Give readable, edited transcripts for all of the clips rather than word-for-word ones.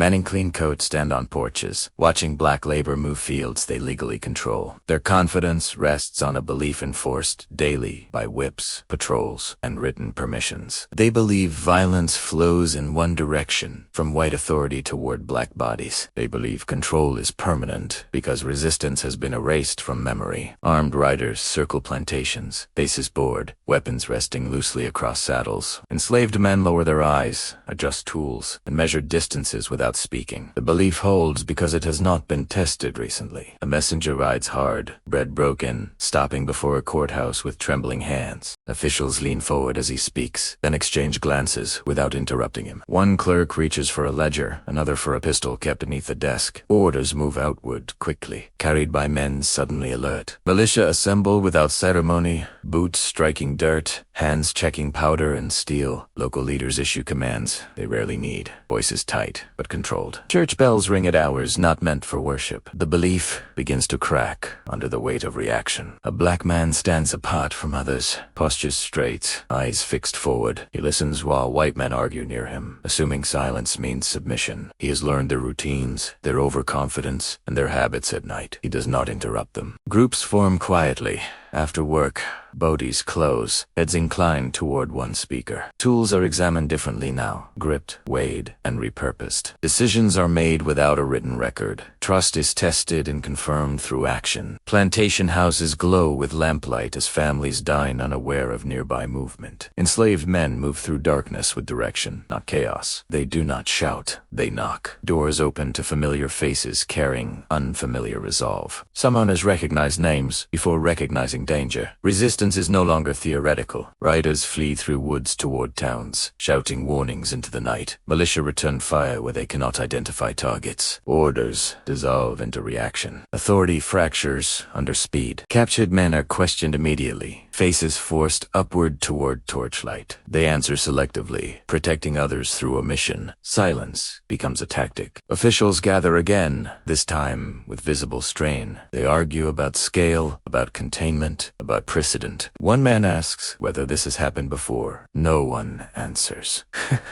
Men in clean coats stand on porches, watching black labor move fields they legally control. Their confidence rests on a belief enforced daily by whips, patrols, and written permissions. They believe violence flows in one direction, from white authority toward black bodies. They believe control is permanent because resistance has been erased from memory. Armed riders circle plantations, faces bored, weapons resting loosely across saddles. Enslaved men lower their eyes, adjust tools, and measure distances without speaking. The belief holds because it has not been tested recently. A messenger rides hard, bread broken, stopping before a courthouse with trembling hands. Officials lean forward as he speaks, then exchange glances without interrupting him. One clerk reaches for a ledger, another for a pistol kept beneath the desk. Orders move outward quickly, carried by men suddenly alert. Militia assemble without ceremony, boots striking dirt, hands checking powder and steel. Local leaders issue commands they rarely need, voices tight but controlled. Church bells ring at hours not meant for worship. The belief begins to crack under the weight of reaction. A black man stands apart from others, postures straight, eyes fixed forward. He listens while white men argue near him, assuming silence means submission. He has learned their routines, their overconfidence, and their habits at night. He does not interrupt them. Groups form quietly. After work, bodies close, heads inclined toward one speaker. Tools are examined differently now, gripped, weighed, and repurposed. Decisions are made without a written record. Trust is tested and confirmed through action. Plantation houses glow with lamplight as families dine unaware of nearby movement. Enslaved men move through darkness with direction, not chaos. They do not shout, they knock. Doors open to familiar faces carrying unfamiliar resolve. Someone has recognized names before recognizing danger. Resistance is no longer theoretical. Riders flee through woods toward towns, shouting warnings into the night. Militia return fire where they cannot identify targets. Orders dissolve into reaction. Authority fractures under speed. Captured men are questioned immediately, faces forced upward toward torchlight. They answer selectively, protecting others through omission. Silence becomes a tactic. Officials gather again, this time with visible strain. They argue about scale, about containment, about precedent. One man asks whether this has happened before. No one answers.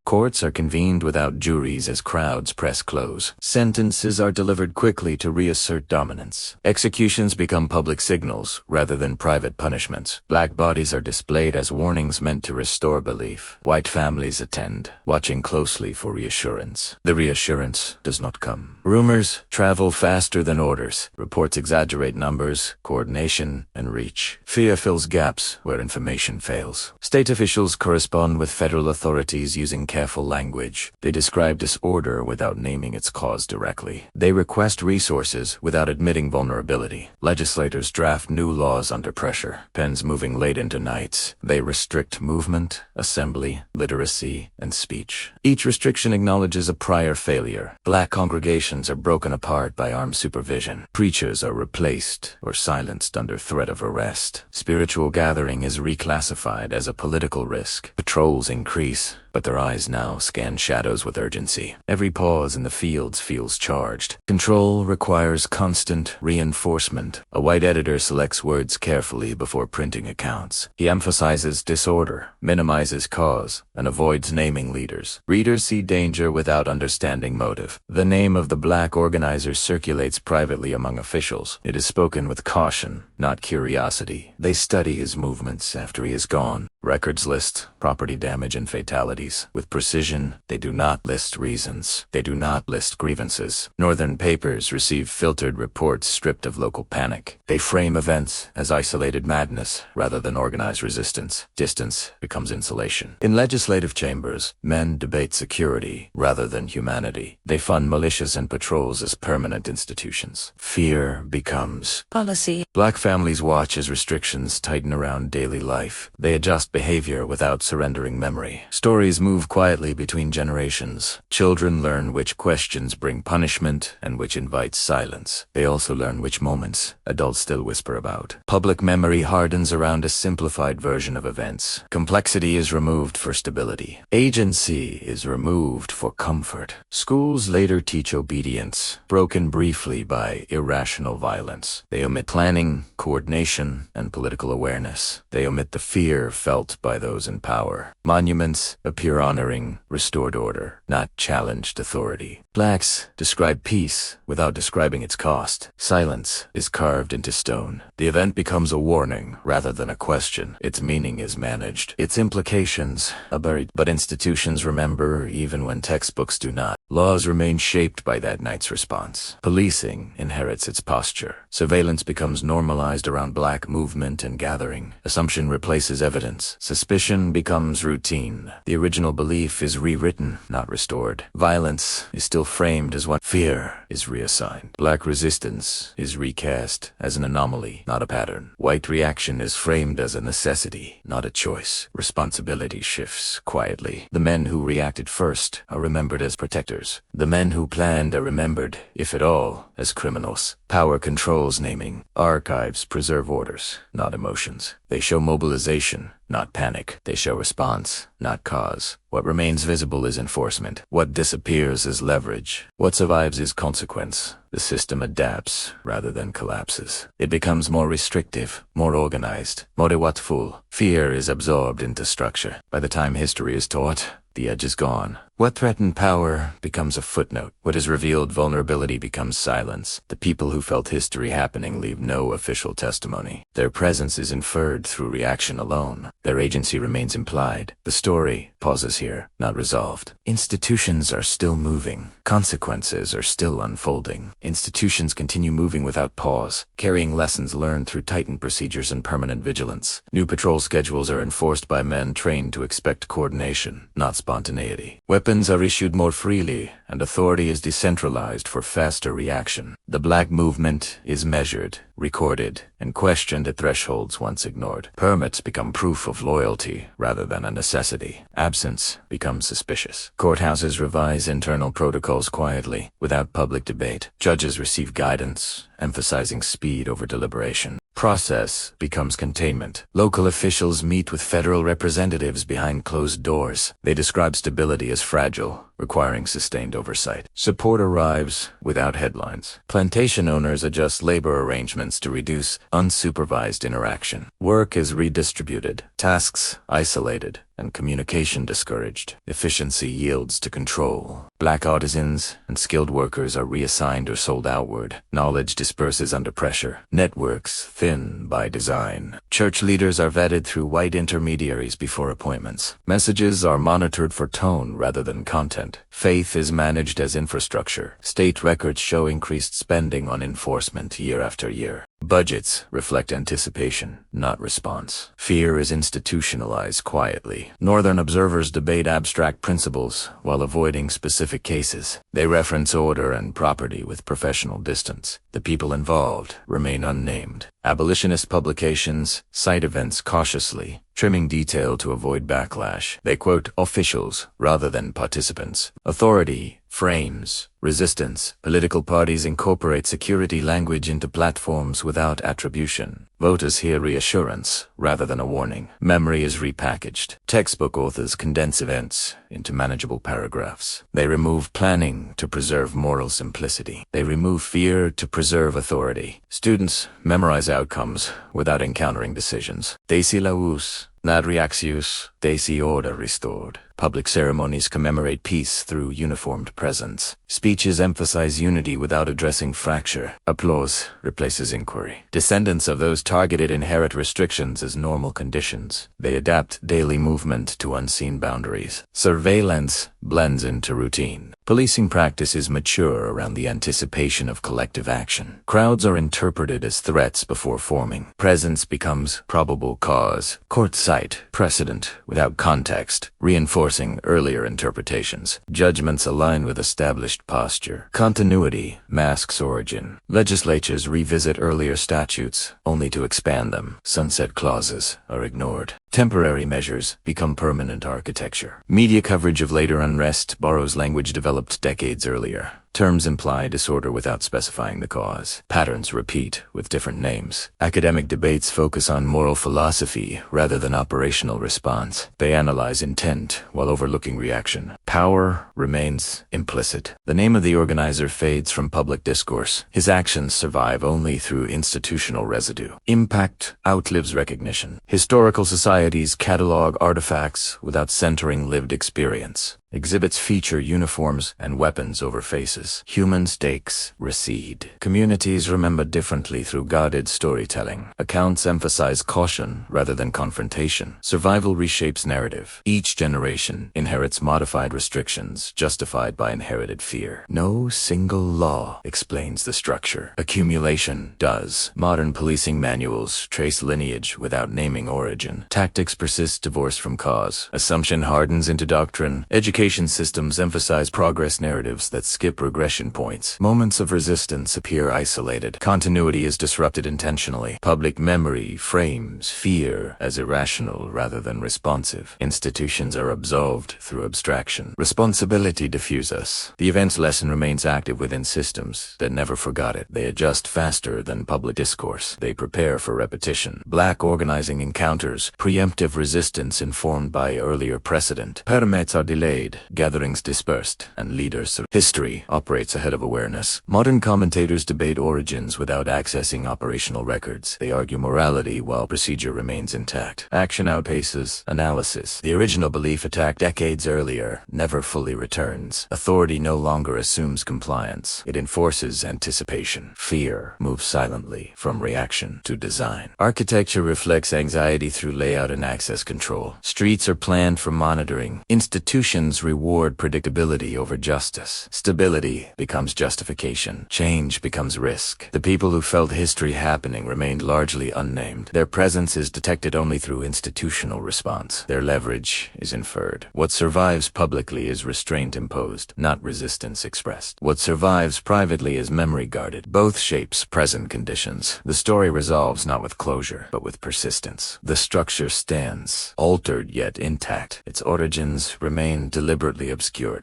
Courts are convened without juries as crowds press close. Sentences are delivered quickly to reassert dominance. Executions become public signals rather than private punishments. Black bodies are displayed as warnings meant to restore belief. White families attend, watching closely for reassurance. The reassurance does not come. Rumors travel faster than orders. Reports exaggerate numbers, coordination, and reach. Fear fills gaps where information fails. State officials correspond with federal authorities using careful language. They describe disorder without naming its cause directly. They request resources without admitting vulnerability. Legislators draft new laws under pressure, pens moving late into nights. They restrict movement, assembly, literacy, and speech. Each restriction acknowledges a prior failure. Black congregations are broken apart by armed supervision. Preachers are replaced or silenced under threat of arrest. Spiritual gathering is reclassified as a political risk. Patrols increase, but their eyes now scan shadows with urgency. Every pause in the fields feels charged. Control requires constant reinforcement. A white editor selects words carefully before printing accounts. He emphasizes disorder, minimizes cause, and avoids naming leaders. Readers see danger without understanding motive. The name of the black organizer circulates privately among officials. It is spoken with caution, not curiosity. They study his movements after he is gone. Records list property damage and fatalities. With precision, they do not list reasons. They do not list grievances. Northern papers receive filtered reports stripped of local panic. They frame events as isolated madness rather than organized resistance. Distance becomes insulation. In legislative chambers, men debate security rather than humanity. They fund militias and patrols as permanent institutions. Fear becomes policy. Black families watch as restrictions tighten around daily life. They adjust behavior without surrendering memory. Stories move quietly between generations. Children learn which questions bring punishment and which invite silence. They also learn which moments adults still whisper about. Public memory hardens around a simplified version of events. Complexity is removed for stability. Agency is removed for comfort. Schools later teach obedience, broken briefly by irrational violence. They omit planning, coordination, and political awareness. They omit the fear felt by those in power. Monuments appear appear honoring restored order, not challenged authority. Blacks describe peace without describing its cost. Silence is carved into stone. The event becomes a warning rather than a question. Its meaning is managed. Its implications are buried, but institutions remember even when textbooks do not. Laws remain shaped by that night's response. Policing inherits its posture. Surveillance becomes normalized around black movement and gathering. Assumption replaces evidence. Suspicion becomes routine. The original belief is rewritten, not restored. Violence is still framed as what fear is reassigned. Black resistance is recast as an anomaly, not a pattern. White reaction is framed as a necessity, not a choice. Responsibility shifts quietly. The men who reacted first are remembered as protectors. The men who planned are remembered, if at all, as criminals. Power controls naming. Archives preserve orders, not emotions. They show mobilization, not panic. They show response, not cause. What remains visible is enforcement. What disappears is leverage. What survives is consequence. The system adapts rather than collapses. It becomes more restrictive, more organized, more watchful. Fear is absorbed into structure. By the time history is taught, the edge is gone. What threatened power becomes a footnote. What is revealed vulnerability becomes silence. The people who felt history happening leave no official testimony. Their presence is inferred through reaction alone. Their agency remains implied. The story pauses here, not resolved. Institutions are still moving. Consequences are still unfolding. Institutions continue moving without pause, carrying lessons learned through tightened procedures and permanent vigilance. New patrol schedules are enforced by men trained to expect coordination, not spontaneity. Weapons are issued more freely, and authority is decentralized for faster reaction. The black movement is measured, recorded, and questioned at thresholds once ignored. Permits become proof of loyalty rather than a necessity. Absence becomes suspicious. Courthouses revise internal protocols quietly, without public debate. Judges receive guidance, emphasizing speed over deliberation. Process becomes containment. Local officials meet with federal representatives behind closed doors. They describe stability as fragile, requiring sustained oversight. Support arrives without headlines. Plantation owners adjust labor arrangements to reduce unsupervised interaction. Work is redistributed, tasks isolated, and communication discouraged. Efficiency yields to control. Black artisans and skilled workers are reassigned or sold outward. Knowledge disperses under pressure. Networks thin by design. Church leaders are vetted through white intermediaries before appointments. Messages are monitored for tone rather than content. Faith is managed as infrastructure. State records show increased spending on enforcement year after year. Budgets reflect anticipation, not response. Fear is institutionalized quietly. Northern observers debate abstract principles while avoiding specific cases. They reference order and property with professional distance. The people involved remain unnamed. Abolitionist publications cite events cautiously, trimming detail to avoid backlash. They quote officials rather than participants. Authority frames resistance. Political parties incorporate security language into platforms without attribution. Voters hear reassurance rather than a warning. Memory is repackaged. Textbook authors condense events into manageable paragraphs. They remove planning to preserve moral simplicity. They remove fear to preserve authority. Students memorize outcomes without encountering decisions. Desi laus, nad reaxius, desi order restored. Public ceremonies commemorate peace through uniformed presence. Speeches emphasize unity without addressing fracture. Applause replaces inquiry. Descendants of those targeted inherit restrictions as normal conditions. They adapt daily movement to unseen boundaries. Surveillance blends into routine. Policing practices mature around the anticipation of collective action. Crowds are interpreted as threats before forming. Presence becomes probable cause. Courts cite precedent without context, reinforcing earlier interpretations. Judgments align with established posture. Continuity masks origin. Legislatures revisit earlier statutes only to expand them. Sunset clauses are ignored. Temporary measures become permanent architecture. Media coverage of later unrest borrows language developed decades earlier. Terms imply disorder without specifying the cause. Patterns repeat with different names. Academic debates focus on moral philosophy rather than operational response. They analyze intent while overlooking reaction. Power remains implicit. The name of the organizer fades from public discourse. His actions survive only through institutional residue. Impact outlives recognition. Historical societies catalog artifacts without centering lived experience. Exhibits feature uniforms and weapons over faces. Human stakes recede. Communities remember differently through guarded storytelling. Accounts emphasize caution rather than confrontation. Survival reshapes narrative. Each generation inherits modified restrictions justified by inherited fear. No single law explains the structure. Accumulation does. Modern policing manuals trace lineage without naming origin. Tactics persist divorced from cause. Assumption hardens into doctrine. Education systems emphasize progress narratives that skip regression points. Moments of resistance appear isolated. Continuity is disrupted intentionally. Public memory frames fear as irrational rather than responsive. Institutions are absolved through abstraction. Responsibility diffuses. The event's lesson remains active within systems that never forgot it. They adjust faster than public discourse. They prepare for repetition. Black organizing encounters preemptive resistance informed by earlier precedent. Permits are delayed. Gatherings dispersed, and leaders. History operates ahead of awareness. Modern commentators debate origins without accessing operational records. They argue morality while procedure remains intact. Action outpaces analysis. The original belief attacked decades earlier never fully returns. Authority no longer assumes compliance. It enforces anticipation. Fear moves silently from reaction to design. Architecture reflects anxiety through layout and access control. Streets are planned for monitoring. Institutions reward predictability over justice. Stability becomes justification. Change becomes risk. The people who felt history happening remained largely unnamed. Their presence is detected only through institutional response. Their leverage is inferred. What survives publicly is restraint imposed, not resistance expressed. What survives privately is memory guarded. Both shapes present conditions. The story resolves not with closure, but with persistence. The structure stands, altered yet intact. Its origins remain deliberately obscured.